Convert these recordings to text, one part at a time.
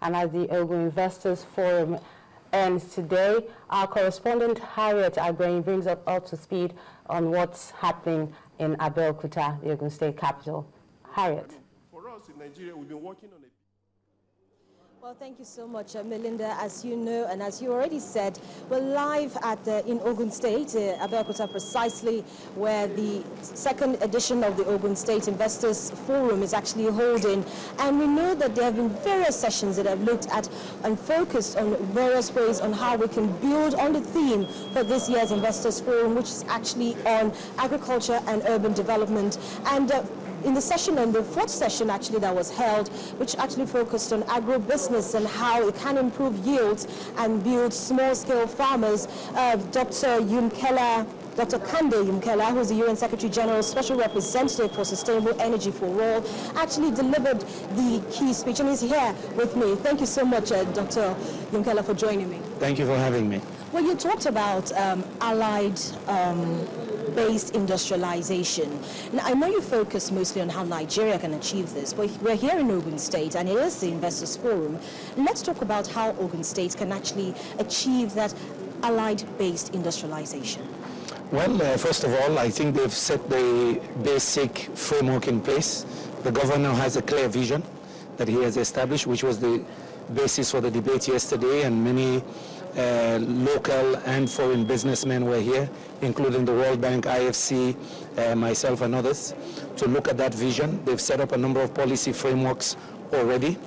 and as the Ogun Investors Forum ends today, our correspondent Harriet Agbeyin brings us up to speed on what's happening in Abeokuta, the Ogun State capital. Harriet. For us in Nigeria, we've been working on a... Well, thank you so much, Melinda. As you know, and as you already said, we're live at in Ogun State, Abeokuta, precisely where the second edition of the Ogun State Investors Forum is actually holding. And we know that there have been various sessions that have looked at and focused on various ways on how we can build on the theme for this year's Investors Forum, which is actually on agriculture and urban development. And in the session, and the fourth session actually that was held, which actually focused on agribusiness and how it can improve yields and build small-scale farmers, Dr. Yumekella, Dr. Yumekella, who is the UN Secretary General Special Representative for Sustainable Energy for All, actually delivered the key speech, and he's here with me. Thank you so much, Dr. Yumekella, for joining me. Thank you for having me. Well, you talked about allied based industrialization. Now, I know you focus mostly on how Nigeria can achieve this, but we're here in Ogun State, and it is the Investors Forum. Let's talk about how Ogun State can actually achieve that allied-based industrialization. Well, first of all, I think they've set the basic framework in place. The governor has a clear vision that he has established, which was the basis for the debate yesterday, and many local and foreign businessmen were here, including the World Bank, IFC, myself and others, to look at that vision. They've set up a number of policy frameworks already.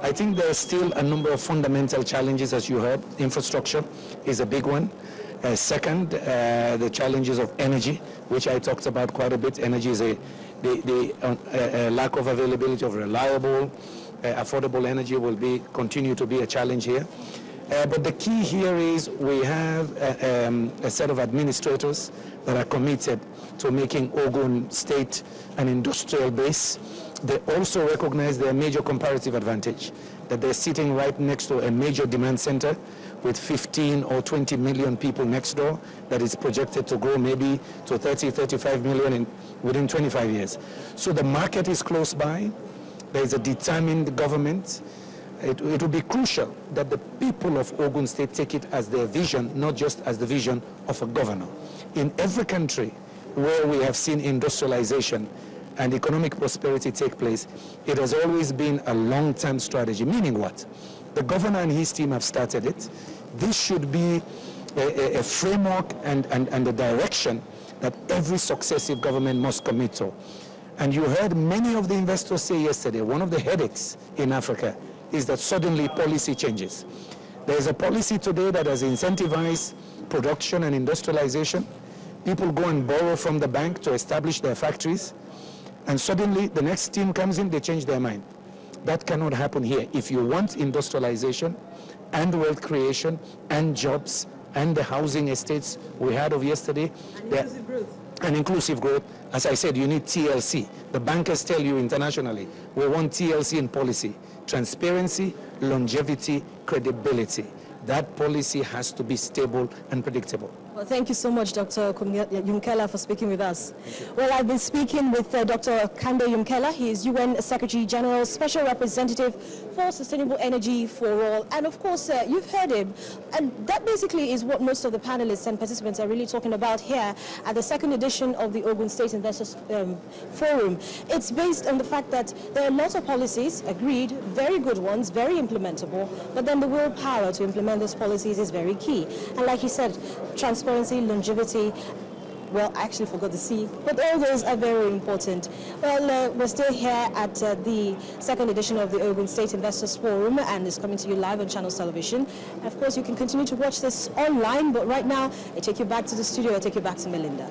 I think there are still a number of fundamental challenges, as you heard. Infrastructure is a big one. Second, the challenges of energy, which I talked about quite a bit. Energy is the lack of availability of reliable, affordable energy will continue to be a challenge here. But the key here is we have a set of administrators that are committed to making Ogun State an industrial base. They also recognize their major comparative advantage, that they're sitting right next to a major demand center with 15 or 20 million people next door that is projected to grow maybe to 30, 35 million within 25 years. So the market is close by. There is a determined government. It will be crucial that the people of Ogun State take it as their vision, not just as the vision of a governor. In every country where we have seen industrialization and economic prosperity take place, it has always been a long-term strategy, meaning what? The governor and his team have started it. This should be a framework and a direction that every successive government must commit to. And you heard many of the investors say yesterday, one of the headaches in Africa is that suddenly policy changes. There is a policy today that has incentivized production and industrialization. People go and borrow from the bank to establish their factories, and suddenly the next team comes in, they change their mind. That cannot happen here. If you want industrialization and wealth creation and jobs and the housing estates we heard of yesterday, and inclusive growth, as I said, you need TLC. The bankers tell you internationally, we want TLC in policy. Transparency, longevity, credibility. That policy has to be stable and predictable. Well, thank you so much, Dr. Yumekella, for speaking with us. Well, I've been speaking with Dr. Yumekella. He is UN Secretary General, Special Representative for Sustainable Energy for All. And of course, you've heard him. And that basically is what most of the panelists and participants are really talking about here at the second edition of the Ogun State Investors Forum. It's based on the fact that there are lots of policies, agreed, very good ones, very implementable, but then the willpower to implement those policies is very key. And like you said, transparency, longevity, well, I actually forgot the C, but all those are very important. Well, we're still here at the second edition of the Ogun State Investors Forum, and it's coming to you live on Channels Television. And of course, you can continue to watch this online, but right now, I take you back to the studio, I take you back to Melinda.